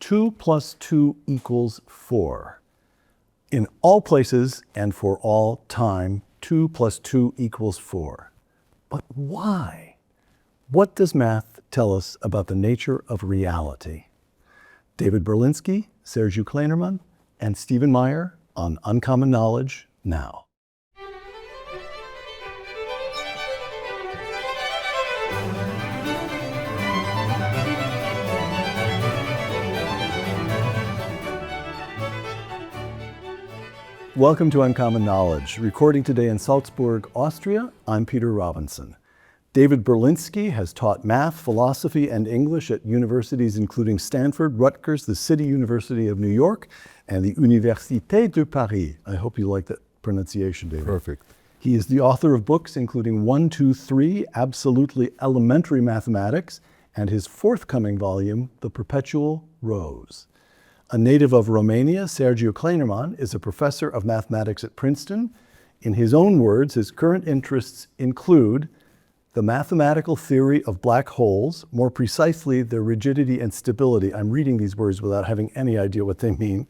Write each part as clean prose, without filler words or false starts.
2 plus 2 equals 4. In all places and for all time, 2 plus 2 equals 4. But why? What does math tell us about the nature of reality? David Berlinski, Sergiu Klainerman, and Stephen Meyer on Uncommon Knowledge now. Welcome to Uncommon Knowledge. Recording today in Salzburg, Austria, I'm Peter Robinson. David Berlinski has taught math, philosophy, and English at universities including Stanford, Rutgers, the City University of New York, and the Université de Paris. I hope you like that pronunciation, David. Perfect. He is the author of books including 1, 2, 3, Absolutely Elementary Mathematics, and his forthcoming volume, The Perpetual Rose. A native of Romania, Sergiu Klainerman is a professor of mathematics at Princeton. In his own words, his current interests include the mathematical theory of black holes, more precisely their rigidity and stability. I'm reading these words without having any idea what they mean,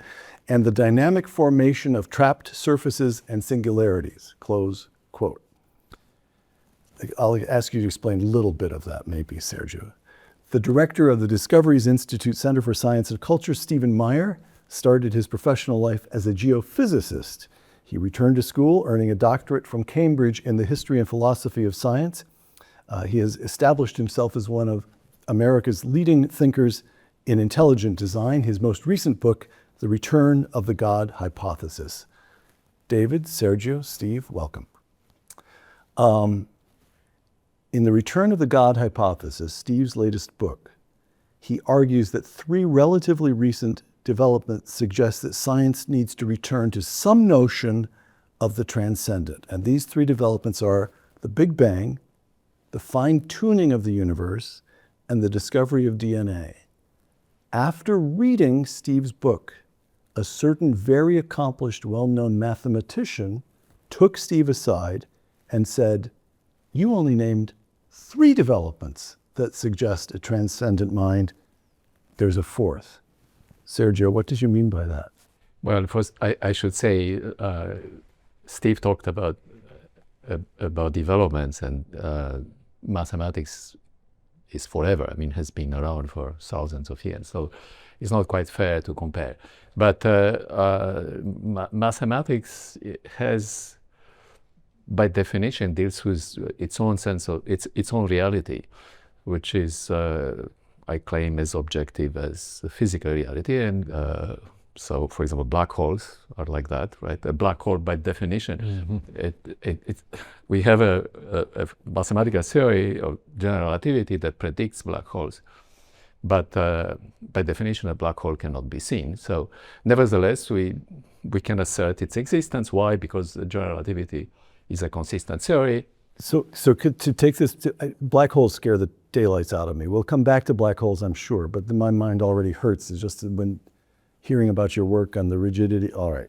and the dynamic formation of trapped surfaces and singularities, close quote. I'll ask you to explain a little bit of that, maybe, Sergiu. The director of the Discoveries Institute Center for Science and Culture, Stephen Meyer, started his professional life as a geophysicist. He returned to school, earning a doctorate from Cambridge in the history and philosophy of science. He has established himself as one of America's leading thinkers in intelligent design. His most recent book, The Return of the God Hypothesis. David, Sergiu, Steve, welcome. In The Return of the God Hypothesis, Steve's latest book, he argues that 3 relatively recent developments suggest that science needs to return to some notion of the transcendent. And these 3 developments are the Big Bang, the fine-tuning of the universe, and the discovery of DNA. After reading Steve's book, a certain very accomplished, well-known mathematician took Steve aside and said, "You only named 3 developments that suggest a transcendent mind. There's a 4th. Sergiu, what did you mean by that? Well, first, I should say, Steve talked about developments, and mathematics is forever. I mean, has been around for thousands of years, so it's not quite fair to compare. But mathematics has, by definition, deals with its own sense of its own reality, which is, I claim, as objective as the physical reality. And so, for example, black holes are like that, right? A black hole, by definition, we have a mathematical theory of general relativity that predicts black holes. But by definition, a black hole cannot be seen. So, nevertheless, we can assert its existence. Why? Because general relativity is a consistent theory. So to take this, black holes scare the daylights out of me. We'll come back to black holes, I'm sure, but my mind already hurts. It's just when hearing about your work on the rigidity. All right.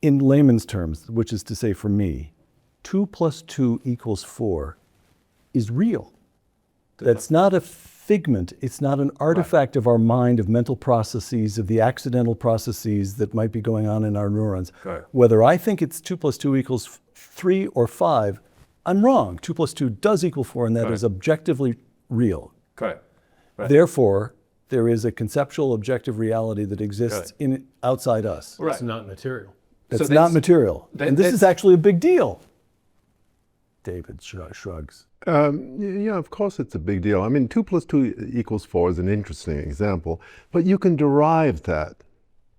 In layman's terms, which is to say for me, 2 plus 2 equals 4 is real. That's not a figment. It's not an artifact of our mind, of mental processes, of the accidental processes that might be going on in our neurons. Correct. Whether I think it's 2 plus 2 equals 3 or 5, I'm wrong. 2 plus 2 does equal 4, and that is objectively real. Correct. Right. Therefore, there is a conceptual objective reality that exists outside us. Right. It's not material. That's not material. And this is actually a big deal. David shrugs. Yeah, of course it's a big deal. I mean, 2 plus 2 equals 4 is an interesting example, but you can derive that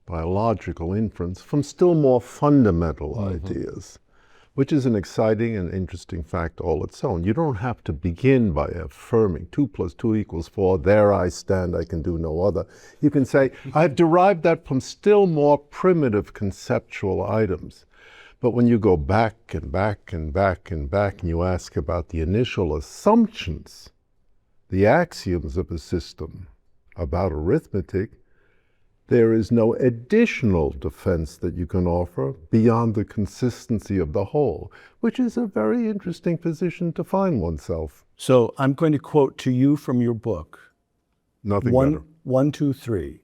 by a logical inference from still more fundamental ideas, which is an exciting and interesting fact all its own. You don't have to begin by affirming 2 plus 2 equals 4, there I stand, I can do no other. You can say, I've derived that from still more primitive conceptual items. But when you go back and back and back and back, and you ask about the initial assumptions, the axioms of a system about arithmetic, there is no additional defense that you can offer beyond the consistency of the whole, which is a very interesting position to find oneself. So I'm going to quote to you from your book. Nothing one, better. 1, 2, 3.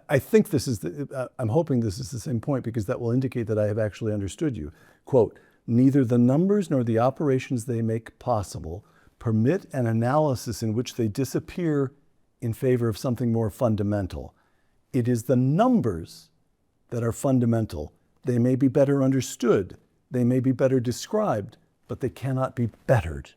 I think this is I'm hoping this is the same point, because that will indicate that I have actually understood you. Quote, neither the numbers nor the operations they make possible permit an analysis in which they disappear in favor of something more fundamental. It is the numbers that are fundamental. They may be better understood, they may be better described, but they cannot be bettered.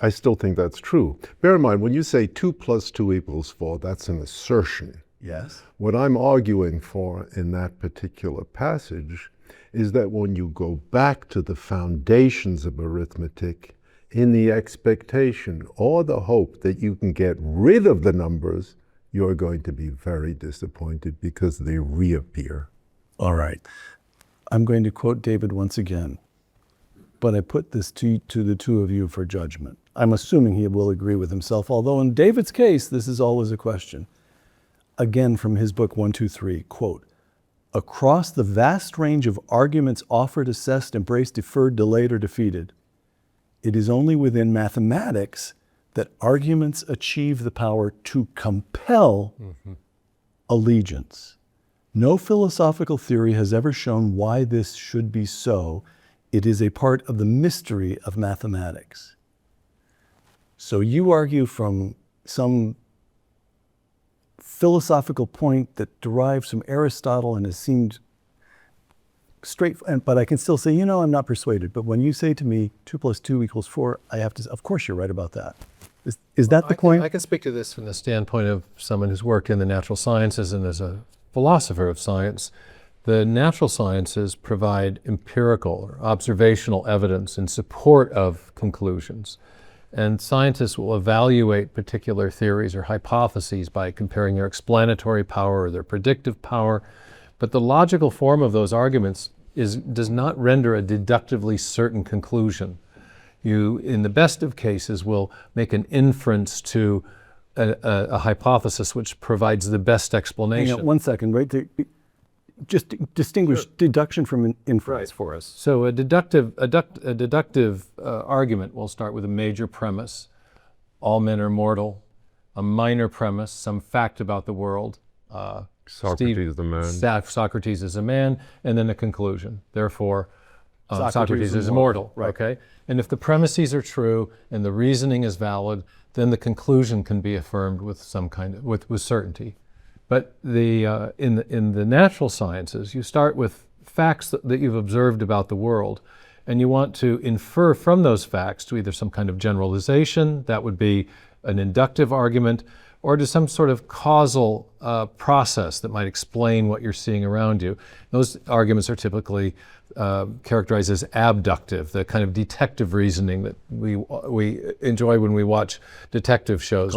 I still think that's true. Bear in mind, when you say 2 + 2 = 4, that's an assertion. Yes. What I'm arguing for in that particular passage is that when you go back to the foundations of arithmetic in the expectation or the hope that you can get rid of the numbers, you're going to be very disappointed because they reappear. All right. I'm going to quote David once again, but I put this to the two of you for judgment. I'm assuming he will agree with himself, although in David's case, this is always a question. Again, from his book 1, 2, 3, quote, across the vast range of arguments offered, assessed, embraced, deferred, delayed, or defeated, it is only within mathematics that arguments achieve the power to compel allegiance. No philosophical theory has ever shown why this should be so. It is a part of the mystery of mathematics. So you argue from some philosophical point that derives from Aristotle and has seemed straight, but I can still say, I'm not persuaded. But when you say to me 2 + 2 = 4, I have to, of course you're right about that. Is that the point? I can speak to this from the standpoint of someone who's worked in the natural sciences and as a philosopher of science. The natural sciences provide empirical or observational evidence in support of conclusions. And scientists will evaluate particular theories or hypotheses by comparing their explanatory power or their predictive power. But the logical form of those arguments does not render a deductively certain conclusion. You, in the best of cases, will make an inference to a hypothesis which provides the best explanation. Hang on 1 second, right? Just distinguish deduction from inference for us. So a deductive argument will start with a major premise. All men are mortal. A minor premise, some fact about the world. Socrates is the man. Socrates is a man, and then a conclusion. Therefore, Socrates is immortal. Right. Okay? And if the premises are true and the reasoning is valid, then the conclusion can be affirmed with some kind of with certainty. But in the natural sciences, you start with facts that you've observed about the world, and you want to infer from those facts to either some kind of generalization, that would be an inductive argument, or to some sort of causal process that might explain what you're seeing around you. Those arguments are typically characterized as abductive, the kind of detective reasoning that we enjoy when we watch detective shows,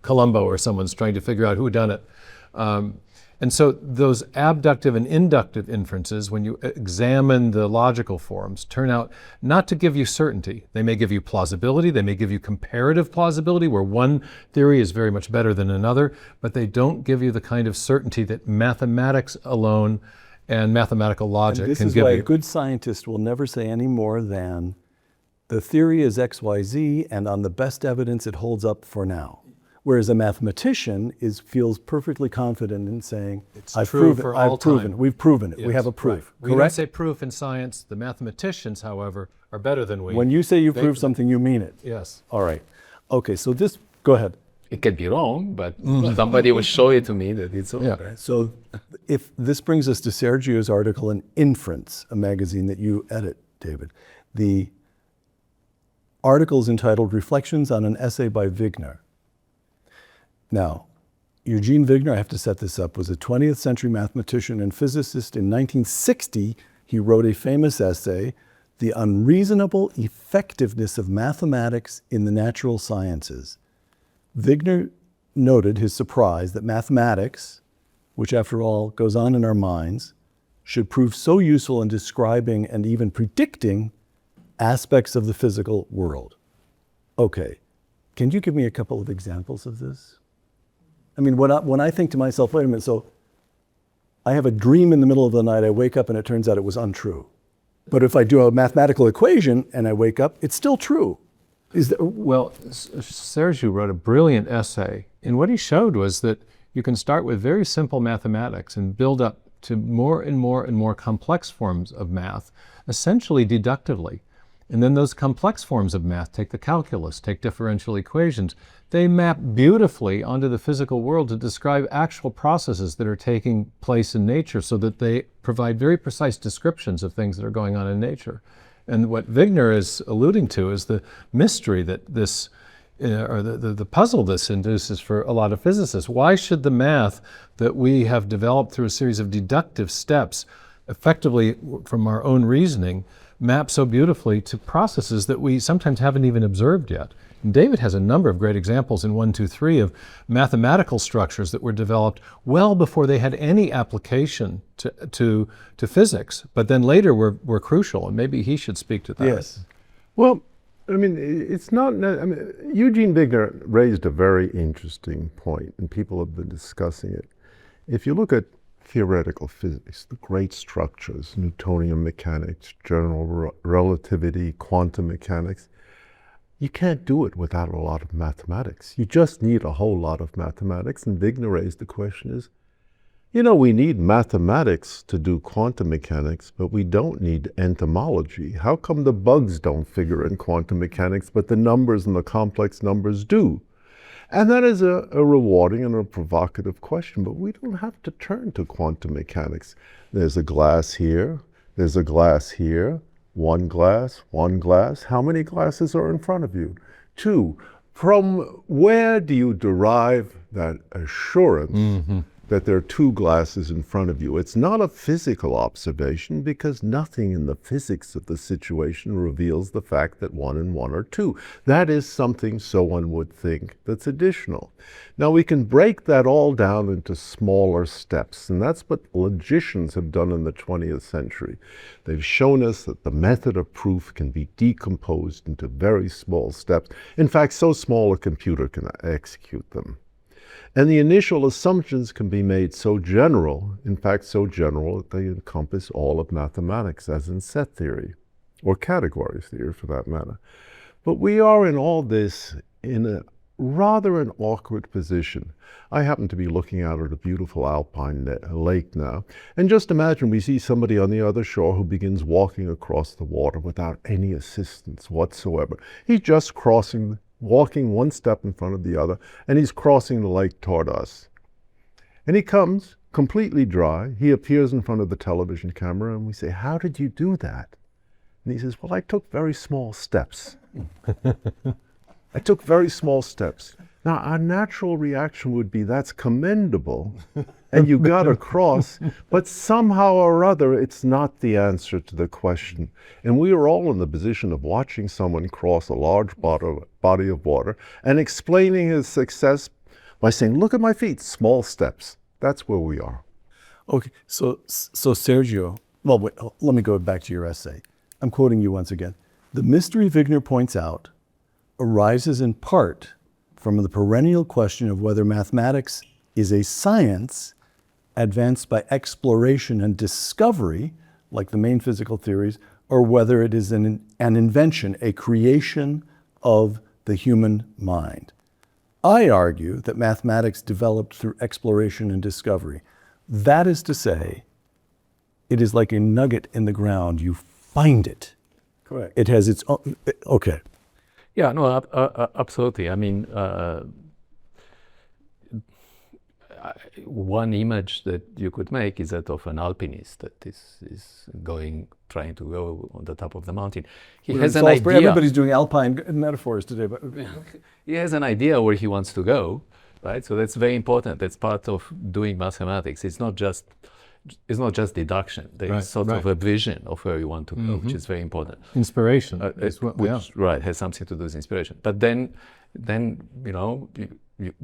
Columbo or someone's trying to figure out who done it. And so those abductive and inductive inferences, when you examine the logical forms, turn out not to give you certainty. They may give you plausibility, they may give you comparative plausibility, where one theory is very much better than another, but they don't give you the kind of certainty that mathematics alone and mathematical logic can give you. This is why a good scientist will never say any more than, the theory is XYZ, and on the best evidence it holds up for now. Whereas a mathematician feels perfectly confident in saying, I've proven, we've proven it, yes, we have a proof. Right. We don't say proof in science. The mathematicians, however, are better than we. When you say you prove something, you mean it. Yes. All right. Okay, so go ahead. It could be wrong, but somebody will show it to me that it's okay. Yeah. So if this brings us to Sergiu's article in Inference, a magazine that you edit, David. The article is entitled Reflections on an Essay by Wigner. Now, Eugene Wigner, I have to set this up, was a 20th century mathematician and physicist. In 1960, he wrote a famous essay, The Unreasonable Effectiveness of Mathematics in the Natural Sciences. Wigner noted his surprise that mathematics, which after all goes on in our minds, should prove so useful in describing and even predicting aspects of the physical world. Okay, can you give me a couple of examples of this? I mean, when I think to myself, wait a minute, so I have a dream in the middle of the night, I wake up and it turns out it was untrue. But if I do a mathematical equation and I wake up, it's still true. Well, Sergiu wrote a brilliant essay And what he showed was that you can start with very simple mathematics and build up to more and more and more complex forms of math, essentially deductively. And then those complex forms of math, take the calculus, take differential equations, they map beautifully onto the physical world to describe actual processes that are taking place in nature, so that they provide very precise descriptions of things that are going on in nature. And what Wigner is alluding to is the mystery that this, or the puzzle this induces for a lot of physicists. Why should the math that we have developed through a series of deductive steps, effectively from our own reasoning, map so beautifully to processes that we sometimes haven't even observed yet? And David has a number of great examples in 1, 2, 3 of mathematical structures that were developed well before they had any application to physics, but then later were crucial, and maybe he should speak to that. Yes. Well, I mean, it's not, Eugene Wigner raised a very interesting point, and people have been discussing it. If you look at theoretical physics, the great structures, Newtonian mechanics, general relativity, quantum mechanics, you can't do it without a lot of mathematics. You just need a whole lot of mathematics. And Wigner raised the question is, we need mathematics to do quantum mechanics, but we don't need entomology. How come the bugs don't figure in quantum mechanics, but the numbers and the complex numbers do? And that is a rewarding and a provocative question, but we don't have to turn to quantum mechanics. There's a glass here, there's a glass here, one glass. How many glasses are in front of you? 2. From where do you derive that assurance that there are 2 glasses in front of you? It's not a physical observation, because nothing in the physics of the situation reveals the fact that 1 and 1 are 2. That is something someone would think that's additional. Now we can break that all down into smaller steps, and that's what logicians have done in the 20th century. They've shown us that the method of proof can be decomposed into very small steps. In fact, so small a computer can execute them. And the initial assumptions can be made so general, in fact so general that they encompass all of mathematics, as in set theory, or category theory for that matter. But we are in all this in a rather an awkward position. I happen to be looking out at a beautiful alpine lake now, and just imagine we see somebody on the other shore who begins walking across the water without any assistance whatsoever. He's just walking one step in front of the other, and he's crossing the lake toward us. And he comes completely dry. He appears in front of the television camera, and we say, "How did you do that?" And he says, "Well, I took very small steps." I took very small steps. Now, our natural reaction would be, that's commendable, and you got across, but somehow or other, it's not the answer to the question. And we are all in the position of watching someone cross a large body of water and explaining his success by saying, "Look at my feet, small steps." That's where we are. Okay, so Sergio, well, wait, let me go back to your essay. I'm quoting you once again. "The mystery Wigner points out arises in part from the perennial question of whether mathematics is a science advanced by exploration and discovery, like the main physical theories, or whether it is an invention, a creation of the human mind. I argue that mathematics developed through exploration and discovery. That is to say, it is like a nugget in the ground. You find it. Correct. It has its own, okay. Yeah, no, absolutely. I mean, one image that you could make is that of an alpinist that is trying to go on the top of the mountain. He has an idea. Everybody's doing alpine metaphors today, but he has an idea where he wants to go, right? So that's very important. That's part of doing mathematics. It's not just deduction. There's sort of a vision of where you want to go, which is very important. Inspiration, Right, has something to do with inspiration. But then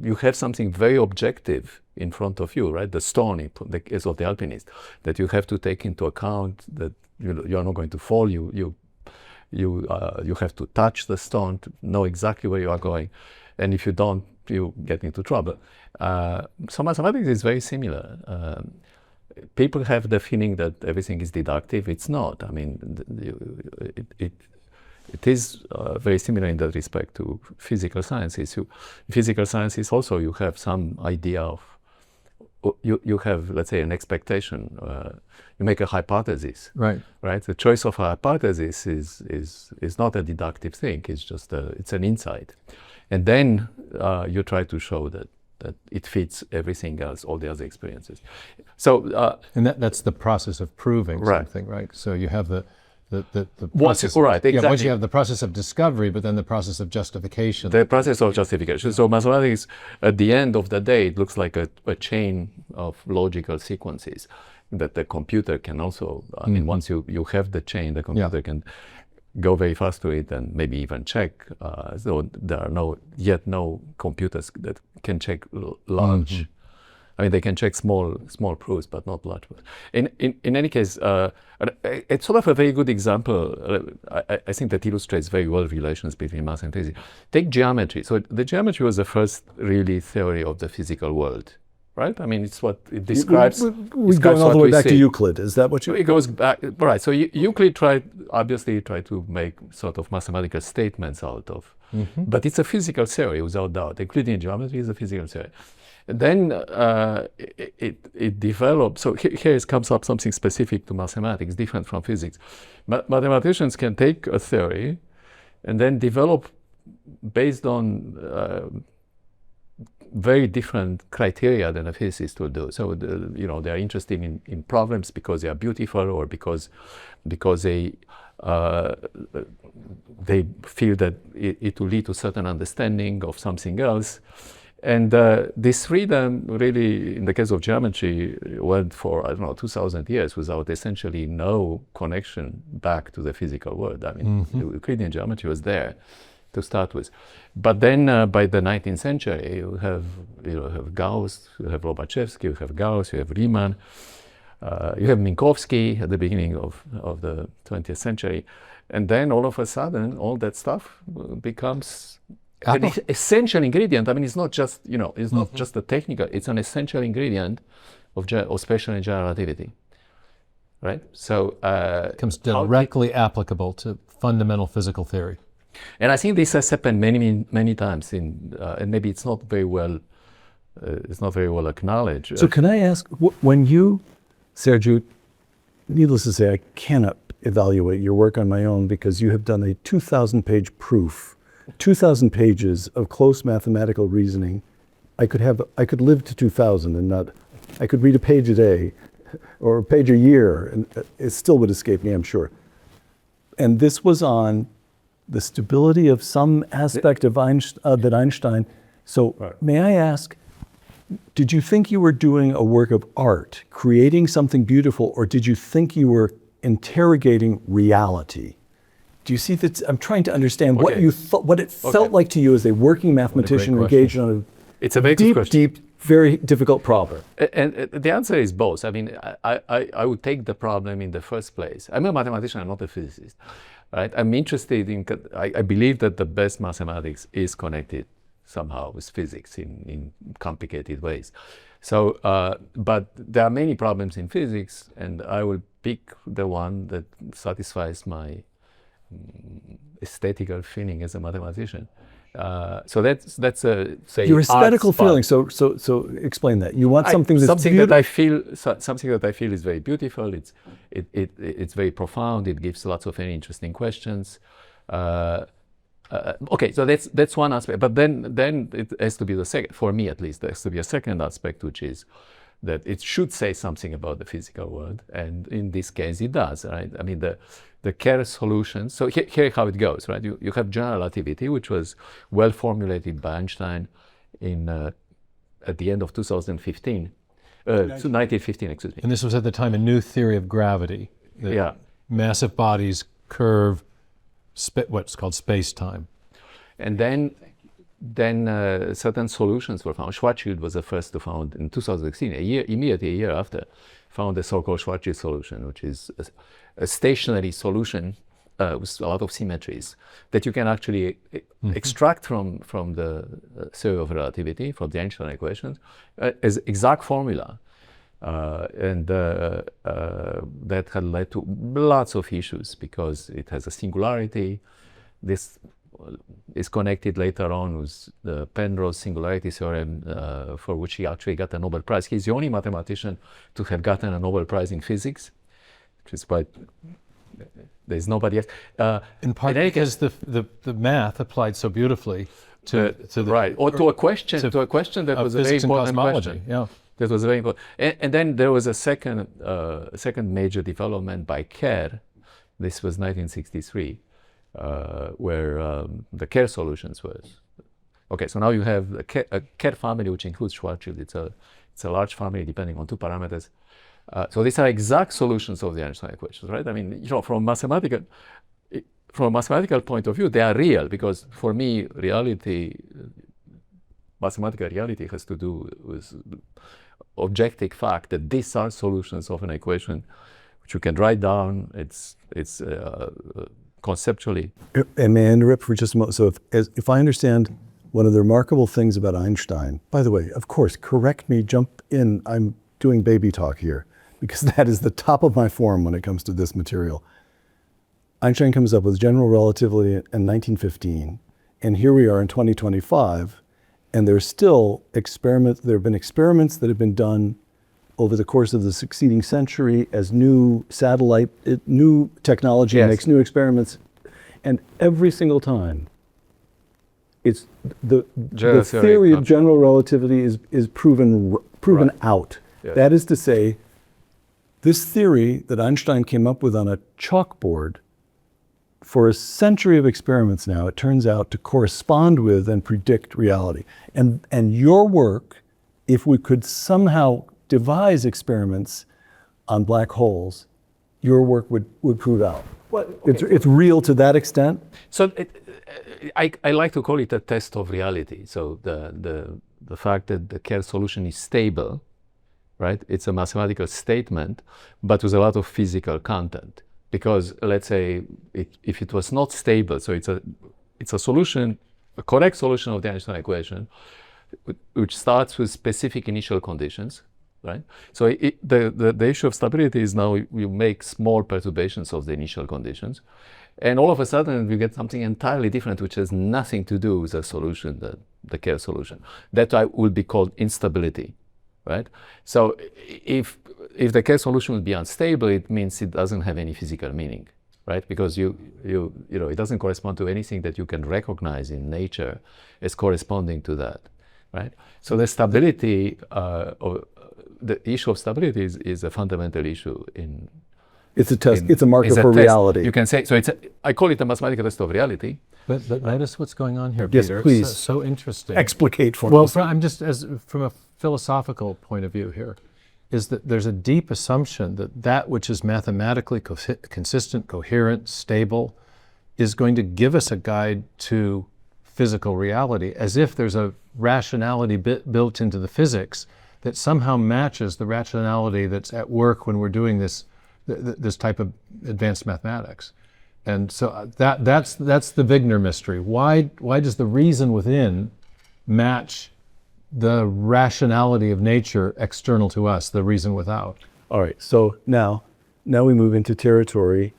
you have something very objective in front of you, right? The stone, in the case of the alpinist, that you have to take into account that you're not going to fall. You have to touch the stone to know exactly where you are going, and if you don't, you get into trouble. So mathematics is very similar. People have the feeling that everything is deductive. It's not. I mean, it is very similar in that respect to physical sciences. Physical sciences also, you have some idea of, you have, let's say, an expectation. You make a hypothesis. Right. Right. The choice of a hypothesis is not a deductive thing. It's just it's an insight, and then you try to show that it fits everything else, all the other experiences. So and that's the process of proving Right. something, right? So you have the once process, right, yeah, once exactly. you have the process of discovery, but then the process of justification. The process of justification. So mathematics, at the end of the day, it looks like a chain of logical sequences that the computer can also, I mean, once you have the chain, the computer can go very fast to it and maybe even check. So there are no computers that can check large. I mean, they can check small proofs, but not large proofs. In any case, it's sort of a very good example. I think that illustrates very well relations between math and physics. Take geometry. So the geometry was the first really theory of the physical world, right? I mean, it's what it describes. We're going all the way back to Euclid. Is that what you? It goes back, right? So Euclid obviously tried to make sort of mathematical statements out of, but it's a physical theory without doubt. Euclidean geometry is a physical theory. Then it developed, so here comes up something specific to mathematics, different from physics. Mathematicians can take a theory and then develop based on very different criteria than a physicist will do. So they are interested in problems because they are beautiful, or because they feel that it will lead to certain understanding of something else. And this freedom really, in the case of geometry, went for, 2,000 years without essentially no connection back to the physical world. I mean, Euclidean geometry was there to start with. But then by the 19th century, you have Gauss, you have Lobachevsky, you have Gauss, you have Riemann, you have Minkowski at the beginning of the 20th century. And then all of a sudden, all that stuff becomes an essential ingredient. I mean, it's not just, it's not just a technical, it's an essential ingredient of special and general relativity, right? So it becomes directly applicable to fundamental physical theory. And I think this has happened many, many times and maybe it's not very well acknowledged. So can I ask, when you, Sergiu, needless to say, I cannot evaluate your work on my own because you have done a 2,000-page proof, 2,000 pages of close mathematical reasoning. I could live to 2,000 and not, I could read a page a day or a page a year and it still would escape me, I'm sure. And this was on the stability of some aspect of that Einstein. So may I ask, did you think you were doing a work of art, creating something beautiful, or did you think you were interrogating reality? Do you see that? I'm trying to understand what you thought, what it felt like to you as a working mathematician engaged on a deep, very difficult problem. And the answer is both. I mean, I would take the problem in the first place. I'm a mathematician, I'm not a physicist, right? I'm interested in, I believe that the best mathematics is connected somehow with physics in complicated ways. So, but there are many problems in physics, and I will pick the one that satisfies my aesthetical feeling as a mathematician. So that's a, say, your aesthetical feeling. So explain that. You want something that's that I feel, something that I feel is very beautiful. It's very profound. It gives lots of very interesting questions. Okay, so that's one aspect. But then it has to be the second. For me, at least, there has to be a second aspect, which is that it should say something about the physical world, and in this case, it does. Right? I mean, the Kerr solutions. So here how it goes, right? You have general relativity, which was well formulated by Einstein at the end of 1915, excuse me. And this was at the time a new theory of gravity. Massive bodies curve what's called space-time. And then certain solutions were found. Schwarzschild was the first to found in 2016, immediately a year after, found the so-called Schwarzschild solution, which is a stationary solution with a lot of symmetries that you can actually extract from the theory of relativity, from the Einstein equations, as exact formula. And that had led to lots of issues because it has a singularity, this is connected later on with the Penrose singularity theorem, for which he actually got a Nobel Prize. He's the only mathematician to have gotten a Nobel Prize in physics, which is quite, there's nobody else. In part because the math applied so beautifully to the right, or to a question that was a very important question. Yeah. That was very important. And then there was a second major development by Kerr. This was 1963, where the Kerr solutions was. Okay, so now you have a Kerr family, which includes Schwarzschild. It's a large family depending on two parameters. So these are exact solutions of the Einstein equations, right? I mean, you know, from a mathematical point of view, they are real, because for me, mathematical reality has to do with objective fact that these are solutions of an equation which you can write down. It's conceptually. And may I interrupt for just a moment? So if I understand, one of the remarkable things about Einstein, by the way, of course, correct me, jump in, I'm doing baby talk here, because that is the top of my form when it comes to this material. Einstein comes up with general relativity in 1915, and here we are in 2025, and there's still experiments. There have been experiments that have been done over the course of the succeeding century as new new technology makes new experiments, and every single time, it's the theory of general relativity is proven out. Yes. That is to say, this theory that Einstein came up with on a chalkboard, for a century of experiments now, it turns out to correspond with and predict reality. And your work, if we could somehow devise experiments on black holes, your work would prove out. It's real to that extent? So I like to call it a test of reality. So the fact that the Kerr solution is stable, right? It's a mathematical statement, but with a lot of physical content. Because let's say if it was not stable, so it's a solution, a correct solution of the Einstein equation, which starts with specific initial conditions, right? So the issue of stability is now you make small perturbations of the initial conditions, and all of a sudden you get something entirely different, which has nothing to do with the solution, the Kerr solution. That would be called instability, right? So if the Kerr solution would be unstable, it means it doesn't have any physical meaning, right? Because you know, it doesn't correspond to anything that you can recognize in nature as corresponding to that, right? So the stability, the issue of stability is a fundamental issue in. It's a test. It's a marker for reality. You can say so. I call it a mathematical test of reality. But notice what's going on here, yes, Peter. Please. So interesting. Explicate for us. Well, I'm just from a philosophical point of view here, is that there's a deep assumption that which is mathematically consistent, coherent, stable, is going to give us a guide to physical reality, as if there's a rationality built into the physics that somehow matches the rationality that's at work when we're doing this type of advanced mathematics. And so that's the Wigner mystery. Why does the reason within match the rationality of nature external to us, the reason without? All right, so now we move into territory.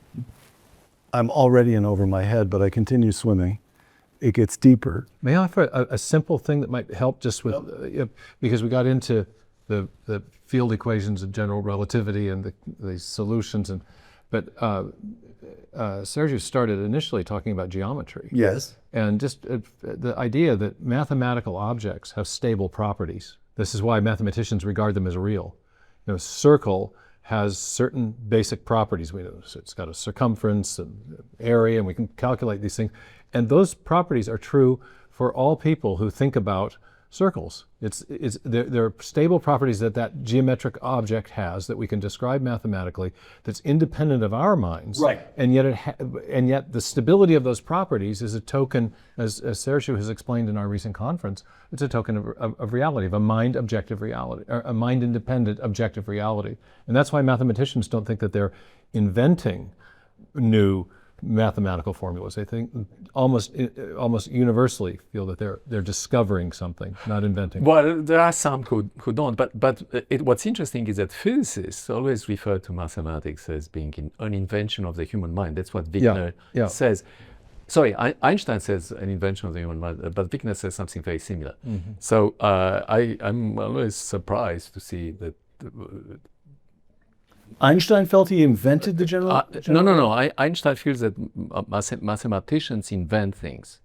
I'm already in over my head, but I continue swimming. It gets deeper. May I offer a simple thing that might help just with, because we got into the field equations of general relativity and the solutions, but Sergiu started initially talking about geometry. Yes. And just the idea that mathematical objects have stable properties. This is why mathematicians regard them as real. You know, a circle has certain basic properties. We know so it's got a circumference and area, and we can calculate these things. And those properties are true for all people who think about circles. There are stable properties that geometric object has that we can describe mathematically, that's independent of our minds. Right. And yet the stability of those properties is a token, as Sergiu has explained in our recent conference, it's a token of reality, of a mind-objective reality, or a mind-independent objective reality. And that's why mathematicians don't think that they're inventing new mathematical formulas. They think almost universally feel that they're discovering something, not inventing. Well, there are some who don't, but what's interesting is that physicists always refer to mathematics as being an invention of the human mind. That's what Wigner says. Sorry, Einstein says an invention of the human mind, but Wigner says something very similar. So I'm always surprised to see that. Einstein felt he invented the general. No. Einstein feels that mathematicians invent things,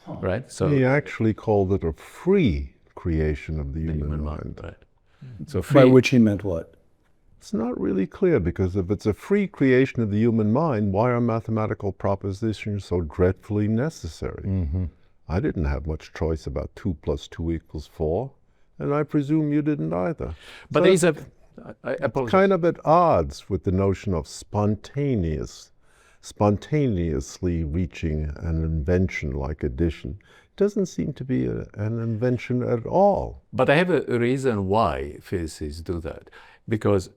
right? So He actually called it a free creation of the human mind. right? So By which he meant what? It's not really clear, because if it's a free creation of the human mind, why are mathematical propositions so dreadfully necessary? I didn't have much choice about 2 + 2 = 4, and I presume you didn't either. But So there is a. I it's apologize. kind of at odds with the notion of spontaneously reaching an invention like addition. It doesn't seem to be an invention at all. But I have a reason why physicists do that, because,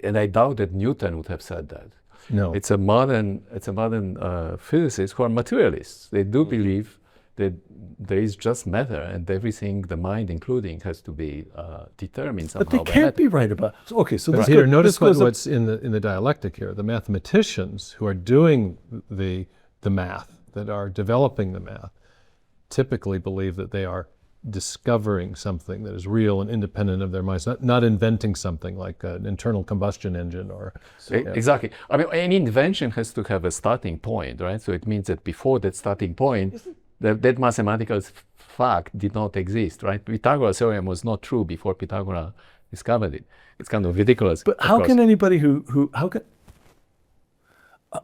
and I doubt that Newton would have said that. No. It's a modern physicists who are materialists. They do believe that there is just matter, and everything, the mind including, has to be determined somehow. But they by can't matter. be right about. Okay, so But this Peter, goes- notice this goes up- what's in the dialectic here. The mathematicians who are doing the math, that are developing the math, typically believe that they are discovering something that is real and independent of their minds, not inventing something like an internal combustion engine or. Exactly. I mean, any invention has to have a starting point, right? So it means that before that starting point, that mathematical fact did not exist, right? Pythagoras' theorem was not true before Pythagoras discovered it. It's kind of ridiculous. But how can anybody how can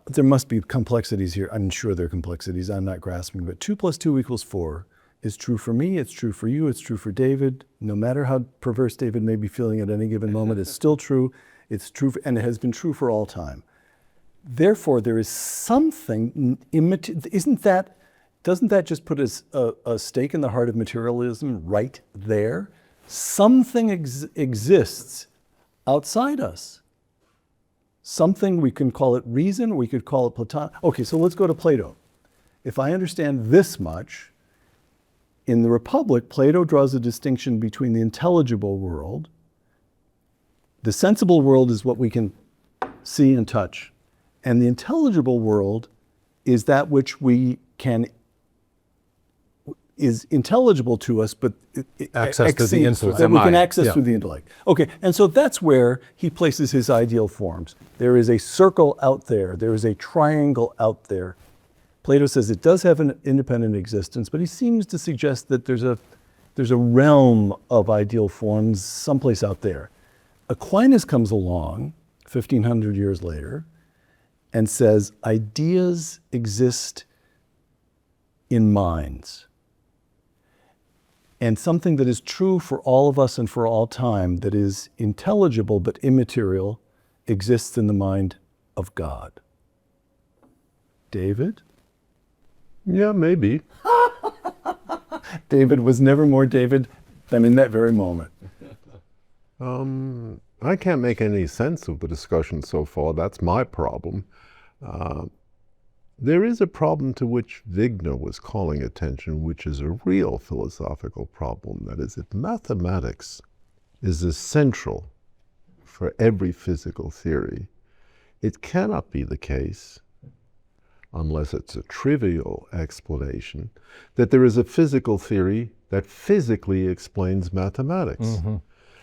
there must be complexities here. I'm sure there are complexities I'm not grasping, but 2 + 2 = 4 is true for me, it's true for you, it's true for David. No matter how perverse David may be feeling at any given moment, it's still true. It's true, and it has been true for all time. Therefore, there is something, doesn't that just put a stake in the heart of materialism right there? Something exists outside us. Something, we can call it reason, we could call it Platon. Okay, so let's go to Plato. If I understand this much, in the Republic, Plato draws a distinction between the intelligible world. The sensible world is what we can see and touch. And the intelligible world is that which is intelligible to us, but Access to the intellect. that we can Mind. access through the intellect. Okay, and so that's where he places his ideal forms. There is a circle out there. There is a triangle out there. Plato says it does have an independent existence, but he seems to suggest that there's a realm of ideal forms someplace out there. Aquinas comes along 1,500 years later and says ideas exist in minds. And something that is true for all of us and for all time, that is intelligible but immaterial, exists in the mind of God. David? Yeah, maybe. David was never more David than in that very moment. I can't make any sense of the discussion so far. That's my problem. There is a problem to which Wigner was calling attention, which is a real philosophical problem. That is, if mathematics is essential for every physical theory, it cannot be the case, unless it's a trivial explanation, that there is a physical theory that physically explains mathematics. I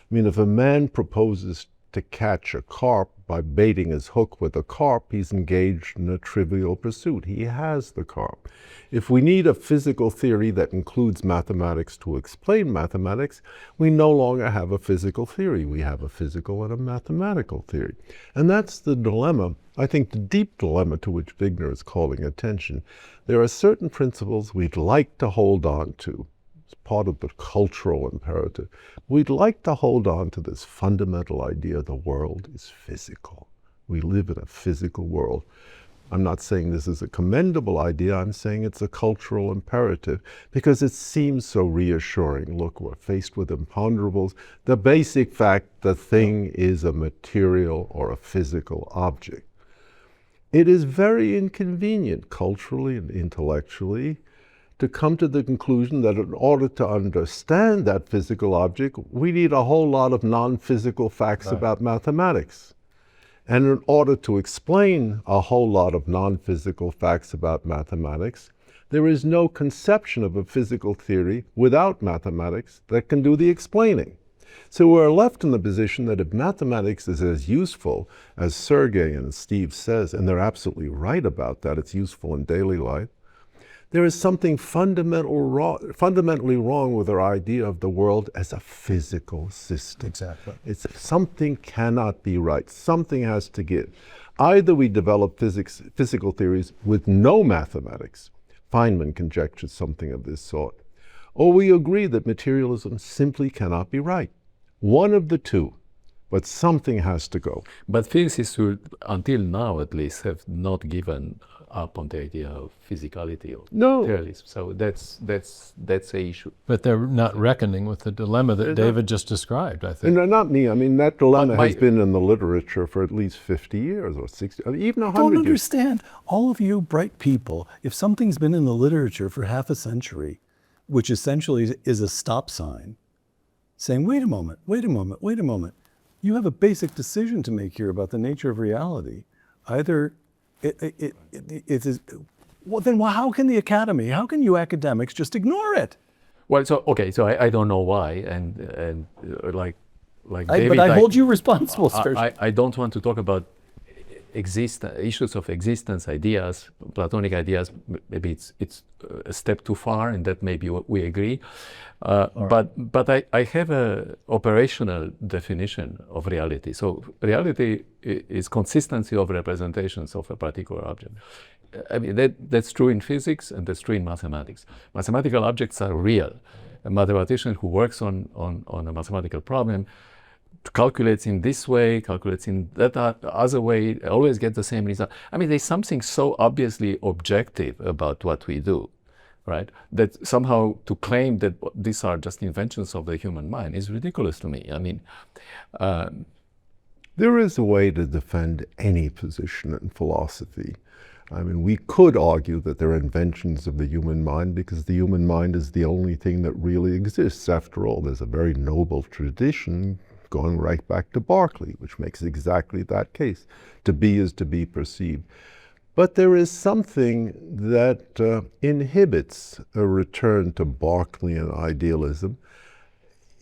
mean, if a man proposes to catch a carp by baiting his hook with a carp, he's engaged in a trivial pursuit. He has the carp. If we need a physical theory that includes mathematics to explain mathematics, we no longer have a physical theory. We have a physical and a mathematical theory. And that's the dilemma, I think the deep dilemma to which Wigner is calling attention. There are certain principles we'd like to hold on to. It's part of the cultural imperative. We'd like to hold on to this fundamental idea the world is physical. We live in a physical world. I'm not saying this is a commendable idea, I'm saying it's a cultural imperative because it seems so reassuring. Look, we're faced with imponderables. The basic fact, the thing is a material or a physical object. It is very inconvenient culturally and intellectually to come to the conclusion that in order to understand that physical object, we need a whole lot of non-physical facts about mathematics. And in order to explain a whole lot of non-physical facts about mathematics, There is no conception of a physical theory without mathematics that can do the explaining. So we're left in the position that if mathematics is as useful as Sergei and Steve says, and they're absolutely right about that, it's useful in daily life, there is something fundamentally wrong with our idea of the world as a physical system. Exactly. It's something cannot be right. Something has to give. Either we develop physical theories with no mathematics, Feynman conjectures something of this sort, or we agree that materialism simply cannot be right. One of the two, but something has to go. But physicists, until now at least, have not given up on the idea of physicality or materialism. So that's an issue. But they're not reckoning with the dilemma that David just described, I think. And not me. I mean, that dilemma has been in the literature for at least 50 years or 60, even 100 I don't years. understand. All of you bright people, if something's been in the literature for half a century, which essentially is a stop sign, saying, wait a moment, wait a moment, wait a moment. You have a basic decision to make here about the nature of reality. Either it is, well then how can the academy, how can you academics just ignore it? Well, so I don't know why, and like David, but I hold you responsible, Sergiu. I don't want to talk about issues of existence, ideas, Platonic ideas. Maybe it's a step too far, and that maybe we agree. But I have a operational definition of reality. So reality is consistency of representations of a particular object. I mean, that's true in physics and that's true in mathematics. Mathematical objects are real. A mathematician who works on a mathematical problem calculates in this way, calculates in that other way, always get the same result. I mean, there's something so obviously objective about what we do, right? That somehow to claim that these are just inventions of the human mind is ridiculous to me. I mean, there is a way to defend any position in philosophy. I mean, we could argue that they're inventions of the human mind because the human mind is the only thing that really exists. After all, there's a very noble tradition going right back to Berkeley, which makes exactly that case. To be is to be perceived. But there is something that inhibits a return to Berkeleyan idealism,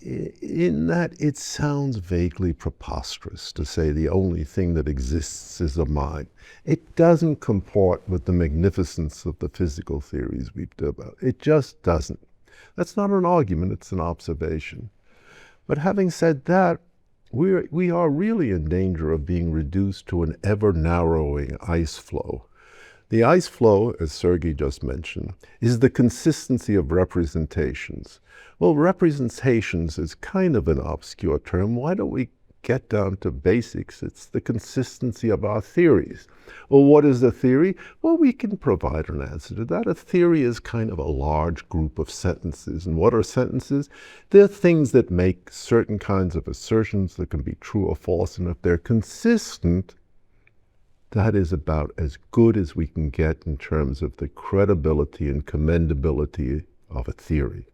in that it sounds vaguely preposterous to say the only thing that exists is a mind. It doesn't comport with the magnificence of the physical theories we've developed. It just doesn't. That's not an argument, it's an observation. But having said that, we are really in danger of being reduced to an ever-narrowing ice flow. The ice flow, as Sergiu just mentioned, is the consistency of representations. Well, representations is kind of an obscure term. Why don't we get down to basics? It's the consistency of our theories. Well, what is a theory? Well, we can provide an answer to that. A theory is kind of a large group of sentences. And what are sentences? They're things that make certain kinds of assertions that can be true or false. And if they're consistent, that is about as good as we can get in terms of the credibility and commendability of a theory.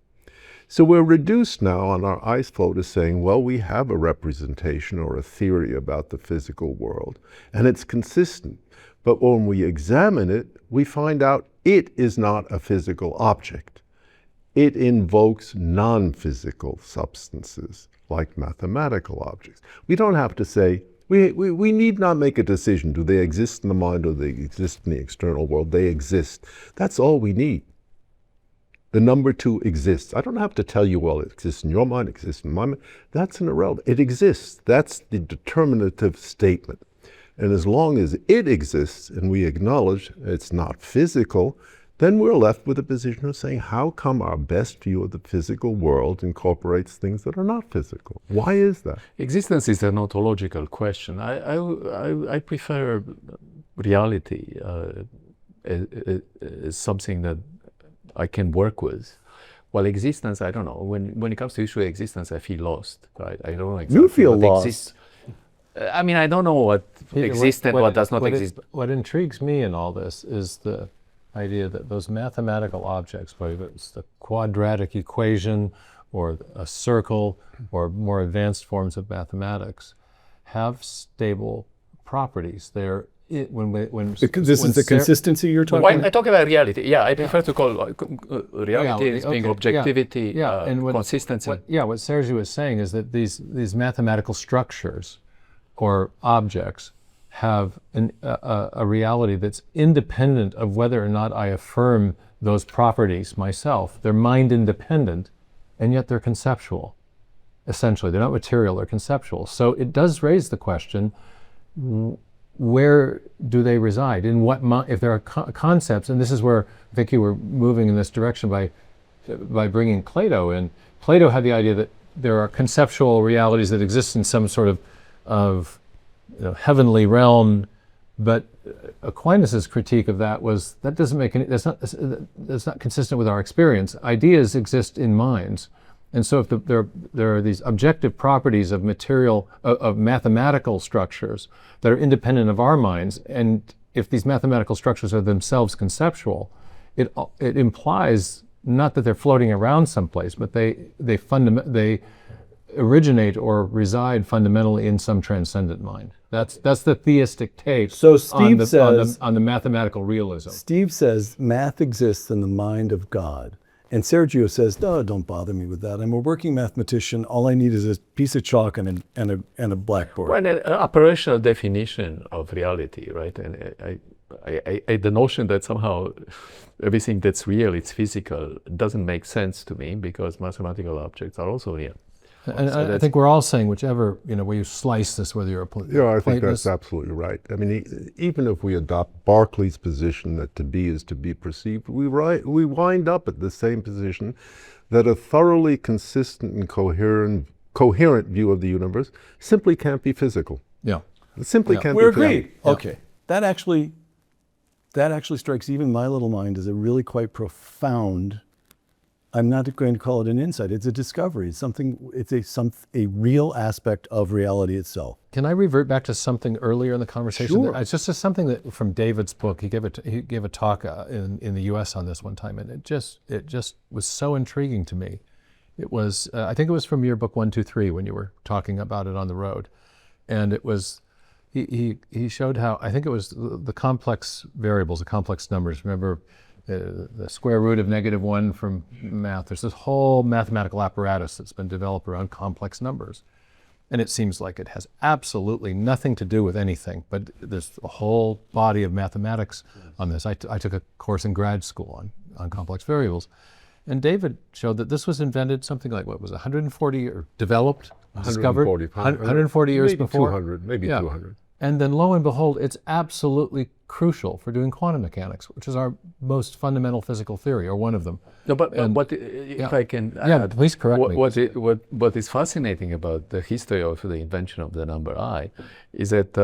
So we're reduced now on our ice flow to saying, well, we have a representation or a theory about the physical world, and it's consistent. But when we examine it, we find out it is not a physical object. It invokes non-physical substances, like mathematical objects. We don't have to say, we need not make a decision. Do they exist in the mind or do they exist in the external world? They exist. That's all we need. The number 2 exists. I don't have to tell you, well, it exists in your mind, it exists in my mind. That's an irrelevant. It exists. That's the determinative statement. And as long as it exists and we acknowledge it's not physical, then we're left with a position of saying, how come our best view of the physical world incorporates things that are not physical? Why is that? Existence is an ontological question. I prefer reality as something that I can work with. Well, existence, I don't know. When it comes to issue of existence, I feel lost. Right? I don't know exactly You feel what lost. Exists. I mean, I don't know what exists and what does not exist. What intrigues me in all this is the idea that those mathematical objects, whether it's the quadratic equation or a circle or more advanced forms of mathematics, have stable properties. They're Because this is the consistency you're talking about? I talk about reality. Yeah, I prefer to call reality as being okay, objectivity, and consistency. What Sergiu is saying is that these mathematical structures or objects have a reality that's independent of whether or not I affirm those properties myself. They're mind independent, and yet they're conceptual. Essentially, they're not material, they're conceptual. So it does raise the question, where do they reside? In what if there are concepts, and this is where I think you were moving in this direction by bringing Plato in. Plato had the idea that there are conceptual realities that exist in some sort of heavenly realm, but Aquinas' critique of that was that doesn't make any. That's not consistent with our experience. Ideas exist in minds, and so if there are these objective properties of of mathematical structures that are independent of our minds, and if these mathematical structures are themselves conceptual, it implies not that they're floating around someplace, but they originate or reside fundamentally in some transcendent mind. That's the theistic take. So Steve says on the mathematical realism. Steve says math exists in the mind of God, and Sergio says, "No, don't bother me with that. I'm a working mathematician. All I need is a piece of chalk and a blackboard." Well, an operational definition of reality, right? And the notion that somehow everything that's real, it's physical, doesn't make sense to me because mathematical objects are also real. And I think we're all saying whichever, where you slice this, whether you're a I think that's absolutely right. I mean, even if we adopt Berkeley's position that to be is to be perceived, we wind up at the same position that a thoroughly consistent and coherent view of the universe simply can't be physical. Yeah. It simply can't We're be physical. agreed. Yeah. Okay. That actually strikes even my little mind as a really quite profound. I'm not going to call it an insight. It's a discovery. It's something. It's a real aspect of reality itself. Can I revert back to something earlier in the conversation? Sure. It's just something that from David's book. He gave a talk in the U.S. on this one time, and it just was so intriguing to me. It was I think it was from your book 1, 2, 3 when you were talking about it on the road, and it was he showed how I think it was the complex variables, the complex numbers. Remember. The square root of -1 from math. There's this whole mathematical apparatus that's been developed around complex numbers. And it seems like it has absolutely nothing to do with anything, but there's a whole body of mathematics on this. I took a course in grad school on complex variables. And David showed that this was invented something like, what was it, 140 or developed, discovered? 140 years maybe before? 200, maybe 200. And then lo and behold, it's absolutely crucial for doing quantum mechanics, which is our most fundamental physical theory, or one of them. No, but if I can add, yeah, please correct me. What is fascinating about the history of the invention of the number I is that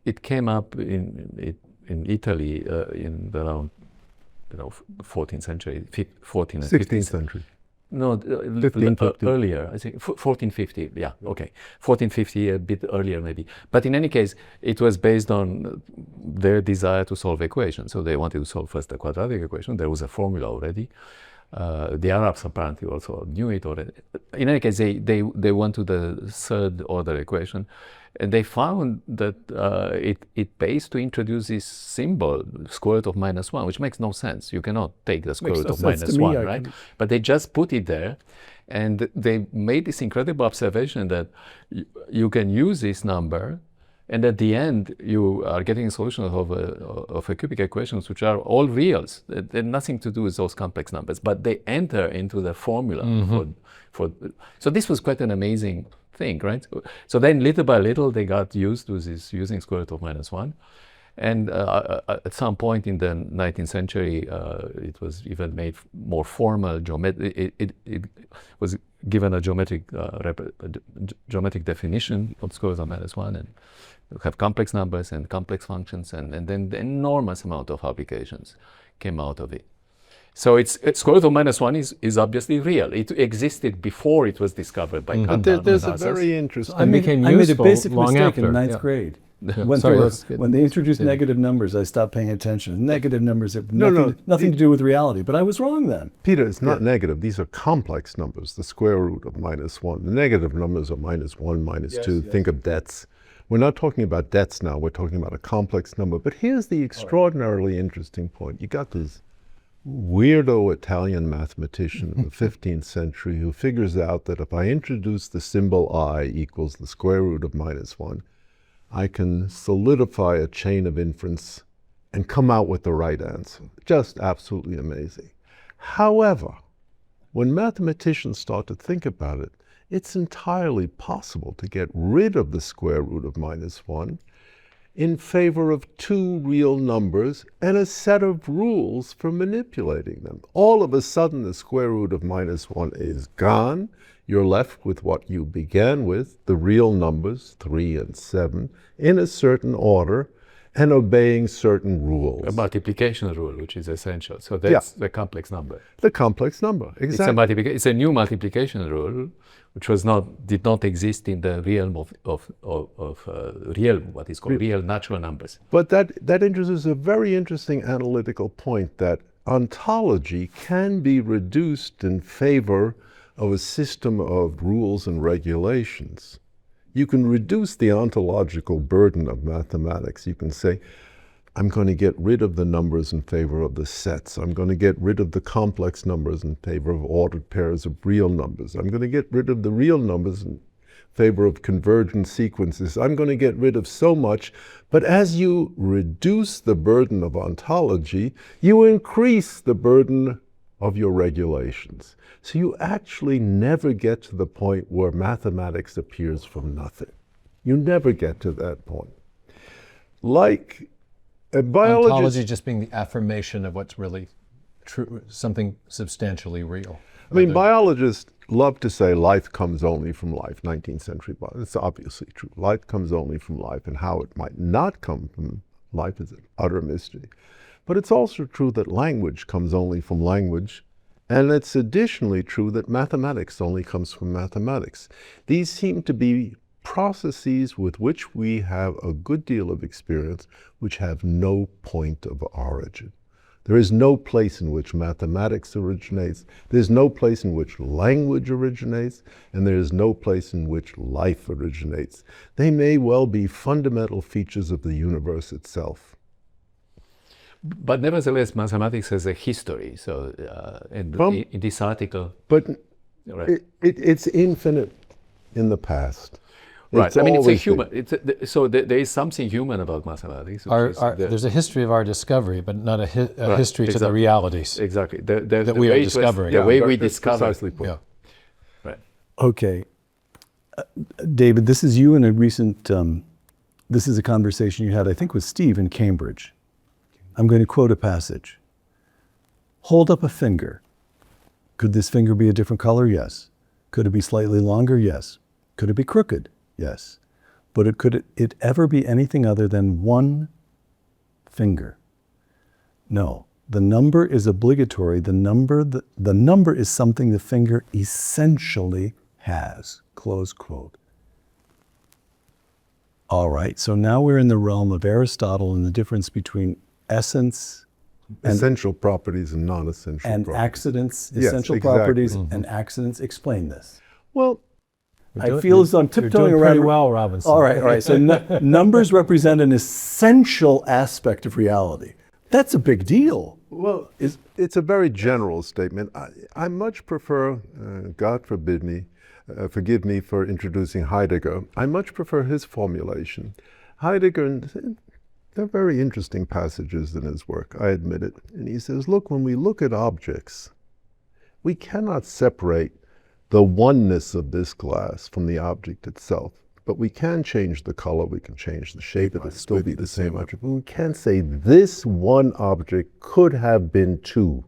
it came up in Italy in around 14th century, 14th and 16th century. No, earlier, I think 1450, yeah, okay. 1450, a bit earlier maybe. But in any case, it was based on their desire to solve equations. So they wanted to solve first the quadratic equation. There was a formula already. The Arabs apparently also knew it already. In any case, they went to the third order equation, and they found that it pays to introduce this symbol, square root of -1, which makes no sense. You cannot take the square root of -1, right? But they just put it there, and they made this incredible observation that you can use this number, and at the end you are getting a solution of a cubic equations which are all reals. They have nothing to do with those complex numbers, but they enter into the formula for. So this was quite an amazing thing, right? So then little by little they got used to this using square root of -1, and at some point in the 19th century it was even made more formal. It was given a geometric definition of square root of -1, and you have complex numbers and complex functions, and then the enormous amount of applications came out of it. So square root of -1 is obviously real. It existed before it was discovered by Kant. There's a very interesting. I made a basic mistake after. in ninth grade. When they introduced negative numbers, I stopped paying attention. Negative numbers have nothing to do with reality, but I was wrong then. Peter, it's not negative. These are complex numbers, the square root of -1. The negative numbers are -1, -2. Think of debts. We're not talking about debts now, we're talking about a complex number. But here's the extraordinarily interesting point. You got this weirdo Italian mathematician in the 15th century who figures out that if I introduce the symbol I equals the square root of -1, I can solidify a chain of inference and come out with the right answer. Just absolutely amazing. However, when mathematicians start to think about it, it's entirely possible to get rid of the square root of -1 in favor of two real numbers and a set of rules for manipulating them. All of a sudden, the square root of -1 is gone. You're left with what you began with, the real numbers, 3 and 7, in a certain order and obeying certain rules. A multiplication rule, which is essential. So that's the complex number. The complex number, exactly. It's a new multiplication rule, which did not exist in the realm of real, what is called real natural numbers. But that introduces a very interesting analytical point that ontology can be reduced in favor of a system of rules and regulations. You can reduce the ontological burden of mathematics. You can say, I'm going to get rid of the numbers in favor of the sets. I'm going to get rid of the complex numbers in favor of ordered pairs of real numbers. I'm going to get rid of the real numbers in favor of convergent sequences. I'm going to get rid of so much. But as you reduce the burden of ontology, you increase the burden of your regulations. So you actually never get to the point where mathematics appears from nothing. You never get to that point. Like a biologist... Ontology just being the affirmation of what's really true, something substantially real. I mean, biologists love to say life comes only from life, 19th century biology. It's obviously true. Life comes only from life, and how it might not come from life is an utter mystery. But it's also true that language comes only from language, and it's additionally true that mathematics only comes from mathematics. These seem to be processes with which we have a good deal of experience, which have no point of origin. There is no place in which mathematics originates, there's no place in which language originates, and there is no place in which life originates. They may well be fundamental features of the universe itself. But nevertheless, mathematics has a history. So in this article... But right. it's infinite in the past. Right. I mean, it's a human. So there is something human about mathematics. There's a history of our discovery, but not a history to the realities. Exactly. That we are discovering. The way we discover. Precisely put. Yeah. Right. Okay. David, this is you in a recent, this is a conversation you had, I think, with Steve in Cambridge. I'm going to quote a passage. Hold up a finger. Could this finger be a different color? Yes. Could it be slightly longer? Yes. Could it be crooked? Yes. But could it ever be anything other than one finger? No. The number is obligatory. The number is something the finger essentially has. Close quote. All right. So now we're in the realm of Aristotle and the difference between essence, essential properties and non-essential and properties. Accidents, Yes, essential exactly. properties and accidents. Explain this. Well, I feel as though I'm tiptoeing You're doing around. pretty well, Robinson. All right. So numbers represent an essential aspect of reality. That's a big deal. Well, it's a very general statement. I much prefer, God forgive me for introducing Heidegger. I much prefer his formulation. Heidegger, there are very interesting passages in his work, I admit it. And he says, look, when we look at objects, we cannot separate the oneness of this glass from the object itself. But we can change the color, we can change the shape, it'll still be the same object. But we can't say this one object could have been two.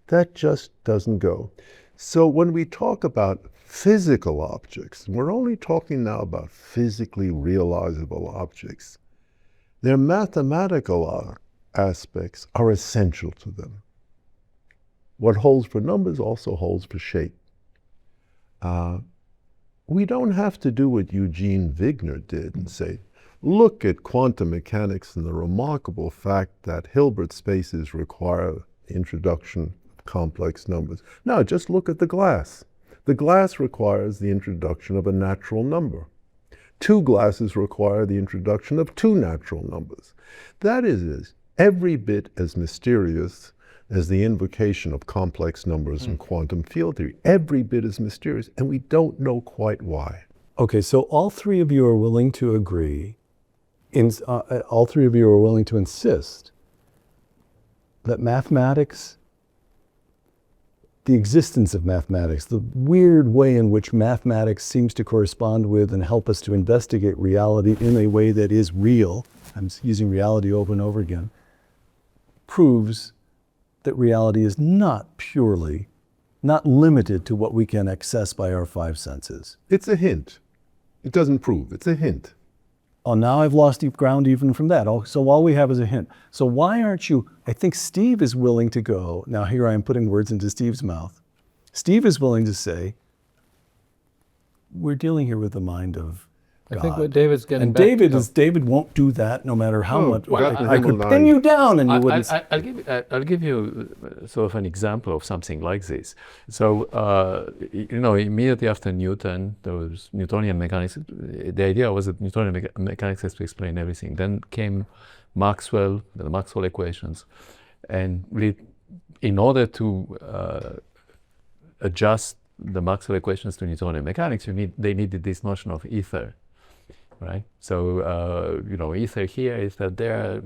That just doesn't go. So when we talk about physical objects, and we're only talking now about physically realizable objects, their mathematical aspects are essential to them. What holds for numbers also holds for shape. We don't have to do what Eugene Wigner did and say, look at quantum mechanics and the remarkable fact that Hilbert spaces require the introduction of complex numbers. No, just look at the glass. The glass requires the introduction of a natural number. 2 glasses require the introduction of 2 natural numbers. That is every bit as mysterious as the invocation of complex numbers in quantum field theory. Every bit as mysterious, and we don't know quite why. Okay, so all three of you are willing to agree, all three of you are willing to insist that mathematics, the existence of mathematics, the weird way in which mathematics seems to correspond with and help us to investigate reality in a way that is real, I'm using reality over and over again, proves that reality is not limited to what we can access by our 5 senses. It's a hint. It doesn't prove, it's a hint. Oh, now I've lost deep ground even from that. So all we have is a hint. So why aren't you, I think Steve is willing to go, now here I am putting words into Steve's mouth. Steve is willing to say, we're dealing here with the mind of God. I think what David's getting And back David won't do that no matter how much. well, I could pin you down and you wouldn't. I'll give you sort of an example of something like this. So, immediately after Newton, there was Newtonian mechanics. The idea was that Newtonian mechanics has to explain everything. Then came Maxwell, the Maxwell equations. And in order to adjust the Maxwell equations to Newtonian mechanics, they needed this notion of ether. Right? So, ether here, ether there.